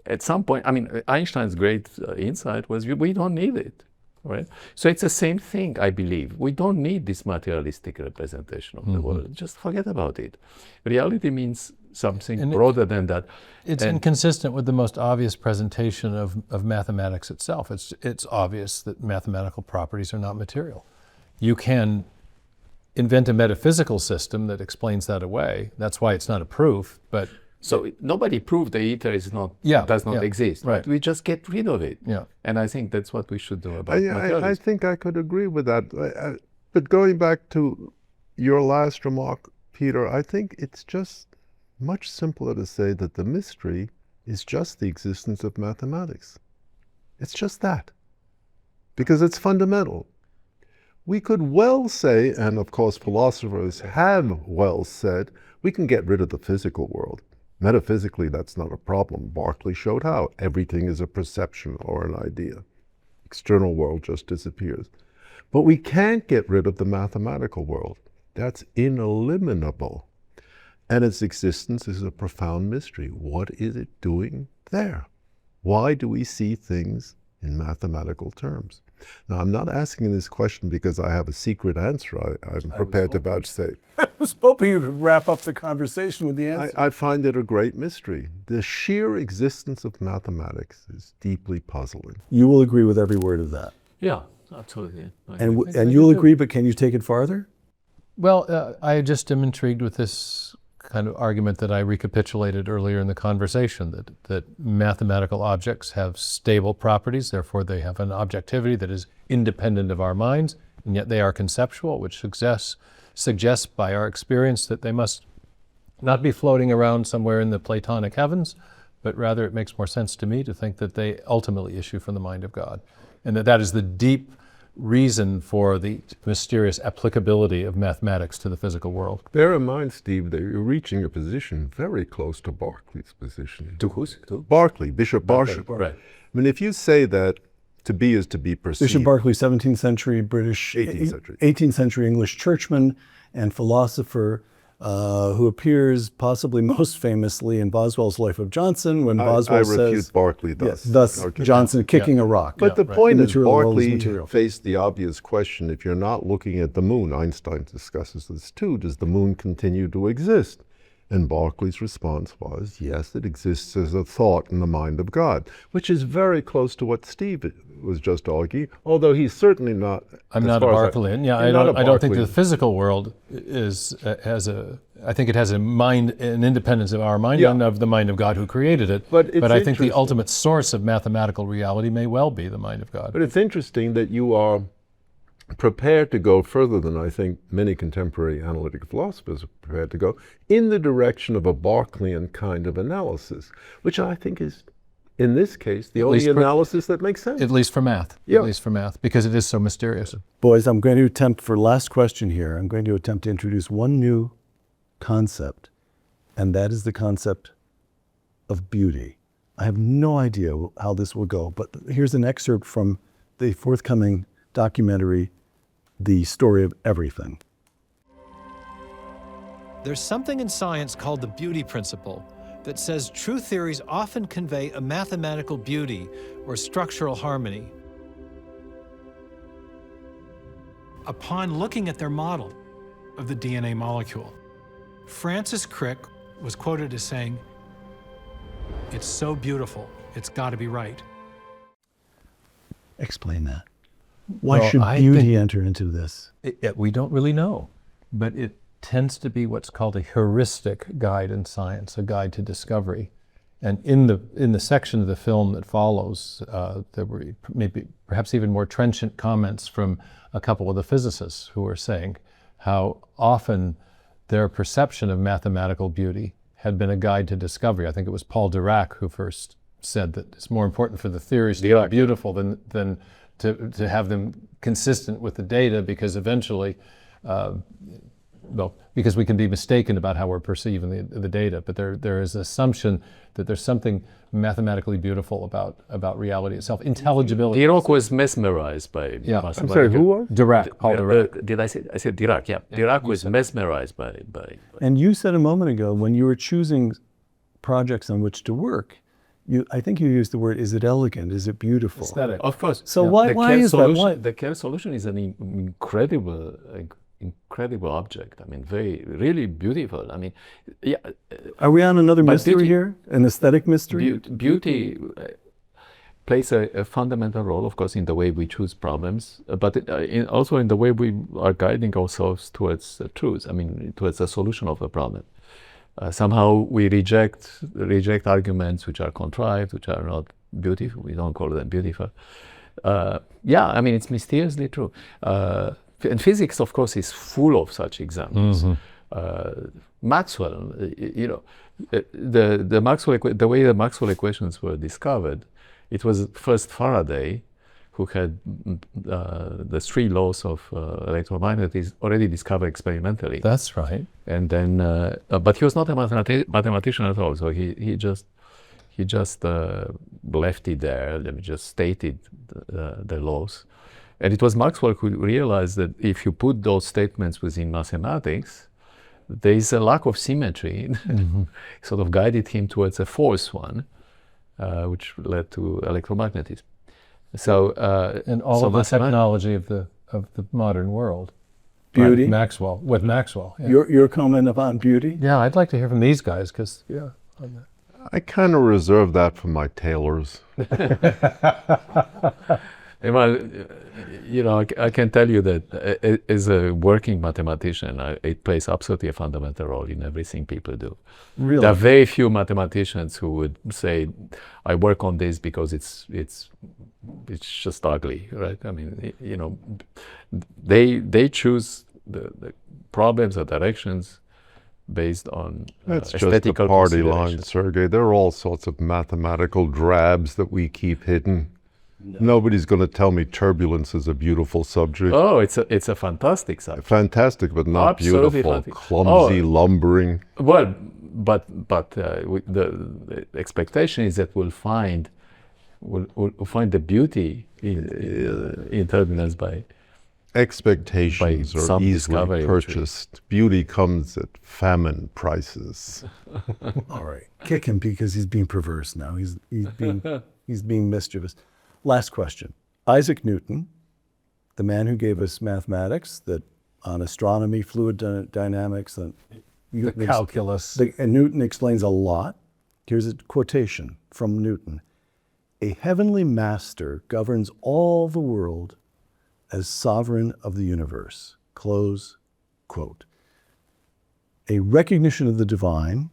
At some point, Einstein's great insight was we don't need it, right? So it's the same thing, I believe. We don't need this materialistic representation of the world. Just forget about it. Reality means something broader than that. It's inconsistent with the most obvious presentation of mathematics itself. It's obvious that mathematical properties are not material. You can invent a metaphysical system that explains that away. That's why it's not a proof, but... So nobody proved the ether does not exist. Right. We just get rid of it. Yeah. And I think that's what we should do about materialism. I think I could agree with that. But going back to your last remark, Peter, I think it's just much simpler to say that the mystery is just the existence of mathematics. It's just that. Because it's fundamental. We could well say, and of course philosophers have well said, we can get rid of the physical world. Metaphysically, that's not a problem. Berkeley showed how. Everything is a perception or an idea. External world just disappears. But we can't get rid of the mathematical world. That's ineliminable. And its existence is a profound mystery. What is it doing there? Why do we see things in mathematical terms? Now, I'm not asking this question because I have a secret answer I'm prepared to vouchsafe. I was hoping you could wrap up the conversation with the answer. I find it a great mystery. The sheer existence of mathematics is deeply puzzling. You will agree with every word of that. Yeah, absolutely. And you'll agree, but can you take it farther? Well, I just am intrigued with this kind of argument that I recapitulated earlier in the conversation, that mathematical objects have stable properties, therefore they have an objectivity that is independent of our minds, and yet they are conceptual, which suggests by our experience that they must not be floating around somewhere in the Platonic heavens, but rather it makes more sense to me to think that they ultimately issue from the mind of God, and that is the deep reason for the mysterious applicability of mathematics to the physical world. Bear in mind, Steve, that you're reaching a position very close to Berkeley's position. To whose? To? Berkeley, Bishop Berkeley. Right. I mean, if you say that to be is to be perceived. Bishop Berkeley, 17th century British, 18th century English churchman and philosopher who appears possibly most famously in Boswell's Life of Johnson, when Boswell says... I refute Berkeley thus. Yes, thus Johnson kicking a rock. But the point is, Berkeley material. faced the obvious question, if you're not looking at the moon, Einstein discusses this too, does the moon continue to exist? And Berkeley's response was, yes, it exists as a thought in the mind of God, which is very close to what Steve was just arguing, although he's certainly not... I'm not a Berkeleyan. Yeah, I don't think the physical world I think it has a mind, an independence of our mind and of the mind of God who created it. But I think the ultimate source of mathematical reality may well be the mind of God. But it's interesting that you are prepared to go further than I think many contemporary analytic philosophers are prepared to go, in the direction of a Berkeleyan kind of analysis, which I think is, in this case, the only analysis that makes sense. At least for math. Yeah. At least for math, because it is so mysterious. Boys, I'm going to attempt, for last question here, I'm going to attempt to introduce one new concept, and that is the concept of beauty. I have no idea how this will go, but here's an excerpt from the forthcoming documentary, The Story of Everything. There's something in science called the beauty principle that says true theories often convey a mathematical beauty or structural harmony. Upon looking at their model of the DNA molecule, Francis Crick was quoted as saying, "It's so beautiful, it's got to be right." Explain that. Why Well, should I beauty think- enter into this? We don't really know, but it tends to be what's called a heuristic guide in science, a guide to discovery. And in the section of the film that follows, there were maybe perhaps even more trenchant comments from a couple of the physicists who were saying how often their perception of mathematical beauty had been a guide to discovery. I think it was Paul Dirac who first said that it's more important for the theories to be beautiful than to have them consistent with the data, because eventually, because we can be mistaken about how we're perceiving the data, but there is an assumption that there's something mathematically beautiful about reality itself. Intelligibility. Dirac was mesmerized by I'm sorry, who was? Dirac, Paul Dirac. Did I said Dirac? Yeah, Dirac was mesmerized by. And you said a moment ago, when you were choosing projects on which to work, I think you used the word, is it elegant? Is it beautiful? Aesthetic. Of course. So why is that? Why? The Kerr solution is an incredible object. I mean, really beautiful. I mean, yeah. Are we on another But mystery beauty- here? An aesthetic mystery? Beauty plays a fundamental role, of course, in the way we choose problems, but also in the way we are guiding ourselves towards truth. I mean, towards a solution of a problem. Somehow we reject arguments which are contrived, which are not beautiful. We don't call them beautiful. Yeah, I mean, it's mysteriously true. And physics, of course, is full of such examples. Maxwell, the way the Maxwell equations were discovered, it was first Faraday who had the three laws of electromagnetism already discovered experimentally. That's right. And then, but he was not a mathematician at all. So he just left it there and just stated the laws. And it was Maxwell who realized that if you put those statements within mathematics, there is a lack of symmetry. Sort of guided him towards a fourth one, which led to electromagnetism. So And all of the technology of the modern world. Beauty? Right, Maxwell, with Maxwell. Yeah. Your comment upon beauty? Yeah, I'd like to hear from these guys, because, I kind of reserve that for my tailors. Well, I can tell you that as a working mathematician, it plays absolutely a fundamental role in everything people do. Really? There are very few mathematicians who would say, "I work on this because it's just ugly," right? I mean, they choose the problems or directions based on That's just a aesthetical party line, considerations. Sergei. There are all sorts of mathematical drabs that we keep hidden. Nobody's going to tell me turbulence is a beautiful subject. Oh, it's a fantastic subject. Fantastic, but not Absolutely beautiful. fantastic. Clumsy, lumbering. Well, but the expectation is that we'll find the beauty in turbulence by Expectations By are some easily discovery, purchased. Beauty comes at famine prices. All right. Kick him because he's being perverse now. He's being mischievous. Last question. Isaac Newton, the man who gave us mathematics, that on astronomy, fluid dynamics, and the calculus. and Newton explains a lot. Here's a quotation from Newton. "A heavenly master governs all the world as sovereign of the universe." Close quote. A recognition of the divine,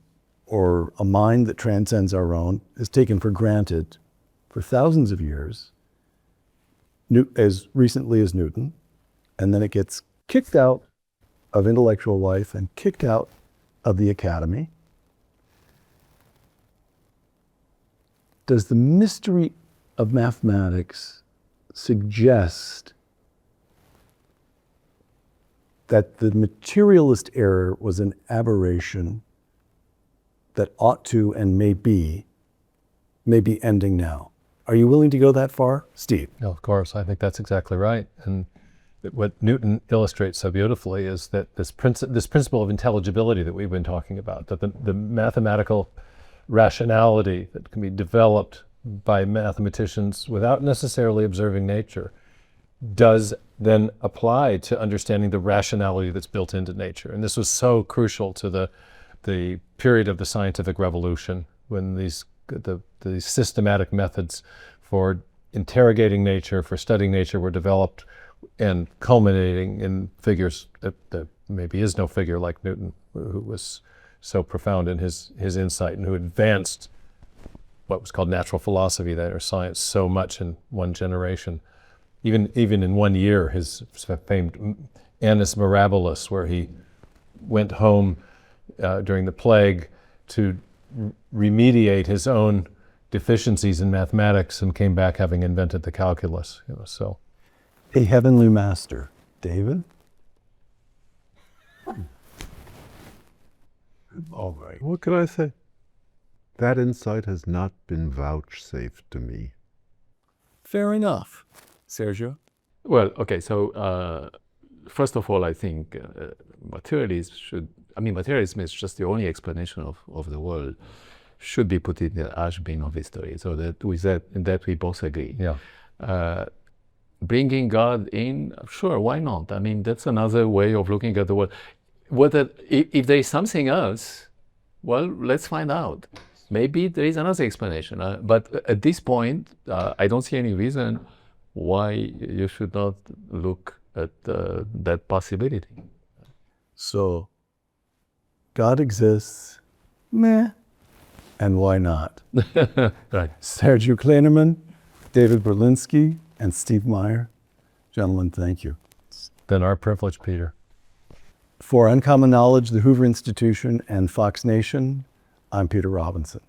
or a mind that transcends our own, is taken for granted for thousands of years, as recently as Newton, and then it gets kicked out of intellectual life and kicked out of the academy. Does the mystery of mathematics suggest that the materialist error was an aberration that ought to and may be ending now. Are you willing to go that far, Steve? No, of course, I think that's exactly right. And what Newton illustrates so beautifully is that this principle of intelligibility that we've been talking about, that the mathematical rationality that can be developed by mathematicians without necessarily observing nature, does then apply to understanding the rationality that's built into nature. And this was so crucial to the period of the scientific revolution, when the systematic methods for interrogating nature, for studying nature were developed and culminating in figures that maybe is no figure like Newton, who was so profound in his insight and who advanced what was called natural philosophy, that or science, so much in one generation. Even in 1 year, his famed Annus Mirabilis, where he went home during the plague to remediate his own deficiencies in mathematics, and came back having invented the calculus. So, a heavenly master. David? All right. What can I say? That insight has not been vouchsafed to me. Fair enough. Sergio? Well, okay, so first of all, I think materialism is just the only explanation of the world, should be put in the ash bin of history. So that we both agree. yeah. Bringing God in, sure, why not? I mean, that's another way of looking at the world. If there is something else, well, let's find out. Maybe there is another explanation. But at this point, I don't see any reason why you should not look at that possibility. So, God exists, meh, and why not? Right. Sergiu Klainerman, David Berlinski, and Steve Meyer. Gentlemen, thank you. Then our privilege, Peter. For Uncommon Knowledge, the Hoover Institution, and Fox Nation, I'm Peter Robinson.